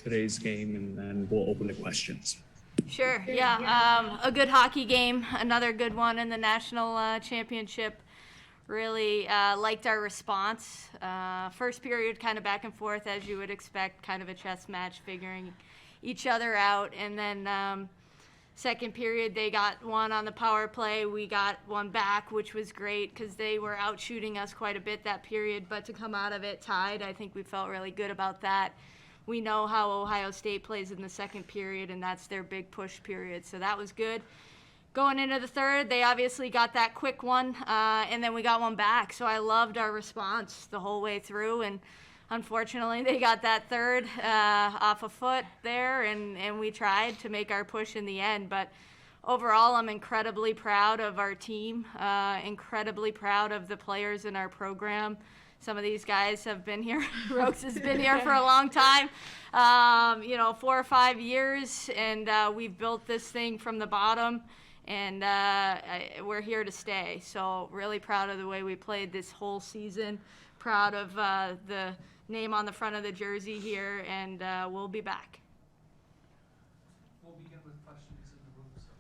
today's game, and then we'll open to questions. Sure, yeah. A good hockey game, another good one in the national championship. Really liked our response. First period, kind of back and forth, as you would expect, kind of a chess match, figuring each other out. And then second period, they got one on the power play. We got one back, which was great because they were out shooting us quite a bit that period. But to come out of it tied, I think we felt really good about that. We know how Ohio State plays in the second period, and that's their big push period. So that was good. Going into the third, they obviously got that quick one, and then we got one back. So I loved our response the whole way through. And unfortunately, they got that third off a foot there, and we tried to make our push in the end. But overall, I'm incredibly proud of our team, incredibly proud of the players in our program. Some of these guys have been here. Rokes has been here for a long time, 4 or 5 years, and we've built this thing from the bottom, and we're here to stay. So really proud of the way we played this whole season, proud of the name on the front of the jersey here, and we'll be back. We'll begin with questions in the room, so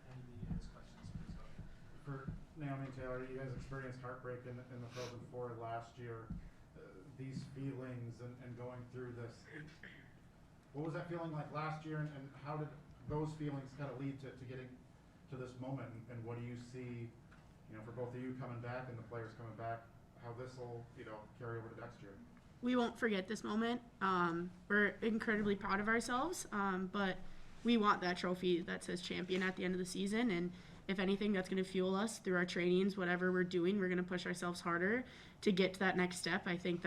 any questions, please go ahead. For Naomi and Taylor, you guys experienced heartbreak in the Frozen Four last year. These feelings and going through this, what was that feeling like last year, and how did those feelings kind of lead to getting to this moment? And what do you see, for both of you coming back and the players coming back, how this will, carry over to next year? We won't forget this moment. We're incredibly proud of ourselves, but we want that trophy that says champion at the end of the season. And if anything, that's going to fuel us through our trainings, whatever we're doing. We're going to push ourselves harder to get to that next step. I think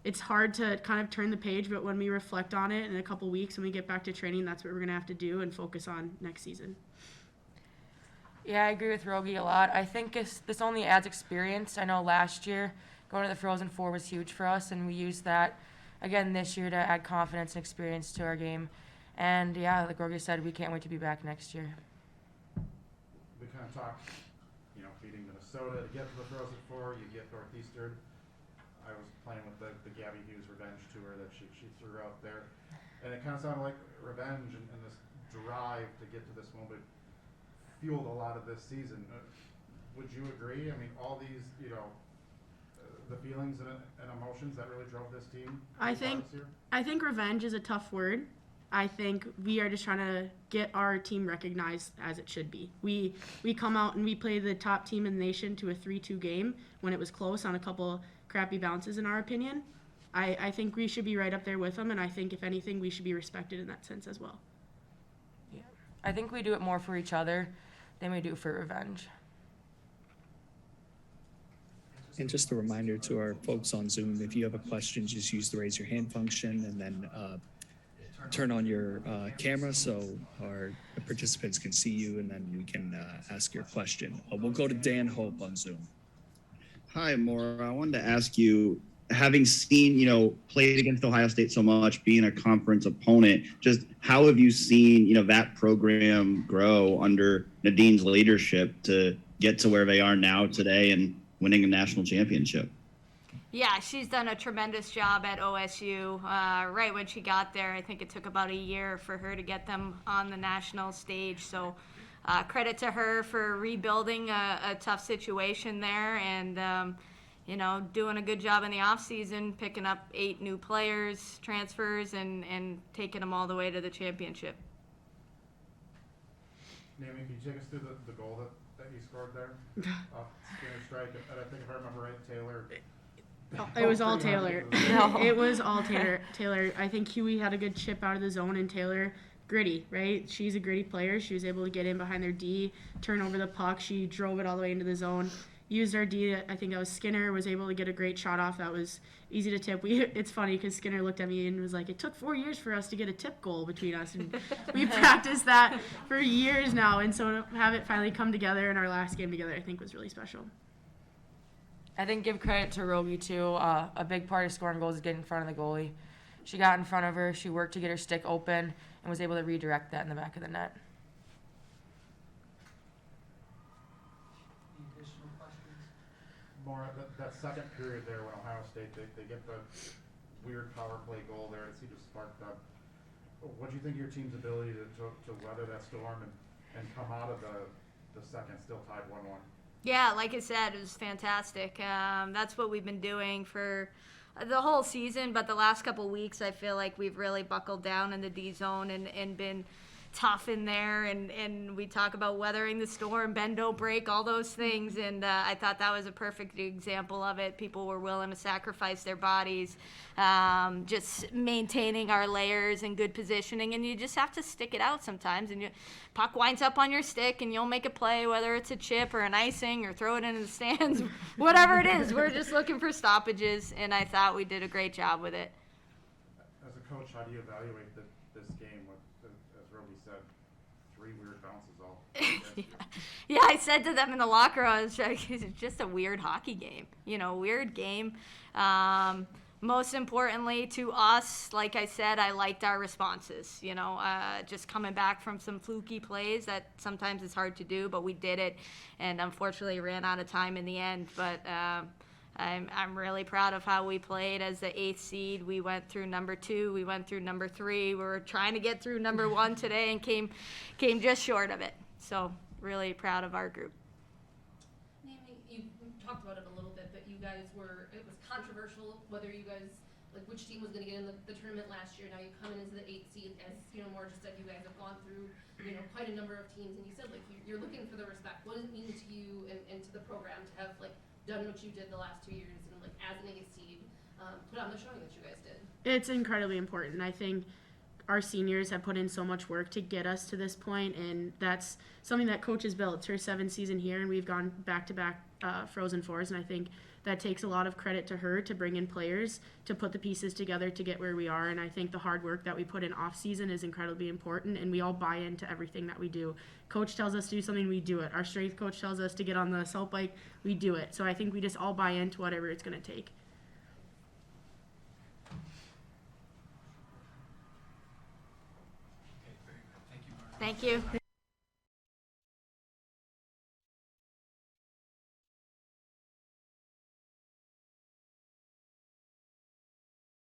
it's hard to kind of turn the page, but when we reflect on it in a couple weeks when we get back to training, that's what we're going to have to do and focus on next season. Yeah, I agree with Rogie a lot. I think this only adds experience. I know last year going to the Frozen Four was huge for us, and we used that again this year to add confidence and experience to our game. And yeah, like Rogie said, we can't wait to be back next year. We kind of talked, beating Minnesota to get to the Frozen Four, you get Northeastern. I was playing with the Gabby Hughes revenge tour that she threw out there, and it kind of sounded like revenge and this drive to get to this moment fueled a lot of this season. Would you agree? I mean, all these, the feelings and emotions that really drove this team. I think revenge is a tough word. I think we are just trying to get our team recognized as it should be. We come out and we play the top team in the nation to a 3-2 game when it was close on a couple crappy bounces, in our opinion. I think we should be right up there with them, and I think, if anything, we should be respected in that sense as well. Yeah, I think we do it more for each other than we do for revenge. And just a reminder to our folks on Zoom, if you have a question, just use the raise your hand function, and then turn on your camera so our participants can see you, and then we can ask your question. We'll go to Dan Hope on Zoom. Hi, Maura. I wanted to ask you, having seen, played against Ohio State so much, being a conference opponent, just how have you seen, that program grow under Nadine's leadership to get to where they are now today and winning a national championship? Yeah, she's done a tremendous job at OSU. Right when she got there, I think it took about a year for her to get them on the national stage. So credit to her for rebuilding a tough situation there, and doing a good job in the offseason, picking up 8 new players, transfers, and taking them all the way to the championship. Naomi, can you take us through the goal that you scored there? Off Skinner's strike, and I think if I remember right, Taylor. It was all Taylor. No. It was all Taylor. I think Huey had a good chip out of the zone, and Taylor, gritty, right? She's a gritty player. She was able to get in behind their D, turn over the puck. She drove it all the way into the zone. Used our D. I think that was Skinner, was able to get a great shot off. That was easy to tip. It's funny because Skinner looked at me and was like, it took 4 years for us to get a tip goal between us. And we practiced that for years now. And so to have it finally come together in our last game together, I think was really special. I think give credit to Rogie too. A big part of scoring goals is getting in front of the goalie. She got in front of her. She worked to get her stick open and was able to redirect that in the back of the net. Any additional questions? More that second period there when Ohio State they get the weird power play goal there. It seemed to spark up. What do you think of your team's ability to weather that storm and come out of the second still tied 1-1? Yeah, like I said, it was fantastic. That's what we've been doing for the whole season, but the last couple weeks, I feel like we've really buckled down in the D zone and been tough in there. And we talk about weathering the storm, bend, don't break, all those things. And I thought that was a perfect example of it. People were willing to sacrifice their bodies, just maintaining our layers and good positioning. And you just have to stick it out sometimes. And puck winds up on your stick, and you'll make a play, whether it's a chip or an icing or throw it into the stands, whatever it is. We're just looking for stoppages, and I thought we did a great job with it. As a coach, how do you evaluate this game with, as Roby said, 3 weird bounces all against you? Yeah, I said to them in the locker room, I was like, it's just a weird hockey game. Weird game. Most importantly to us, like I said, I liked our responses. Just coming back from some fluky plays that sometimes it's hard to do, but we did it, and unfortunately ran out of time in the end. But I'm really proud of how we played as the 8th seed. We went through number 2, we went through number 3. We were trying to get through number 1 today and came just short of it. So really proud of our group. Naming, you talked about it a little bit, but it was controversial whether you guys, like which team was going to get in the tournament last year. Now you come in as the 8th seed, as Maura just said, you guys have gone through, quite a number of teams, and you said, like, you're looking for the respect. What does it mean to you and to the program to have, like, done what you did the last 2 years and, like, as an 8th seed, put on the showing that you guys did? It's incredibly important. I think our seniors have put in so much work to get us to this point, and that's something that coach has built. It's her 7th season here, and we've gone back-to-back Frozen Fours, and I think that takes a lot of credit to her to bring in players to put the pieces together to get where we are. And I think the hard work that we put in off season is incredibly important, and we all buy into everything that we do. Coach tells us to do something, we do it. Our strength coach tells us to get on the assault bike, we do it. So I think we just all buy into whatever it's going to take. Okay, very good. Thank you, Mark. Thank you.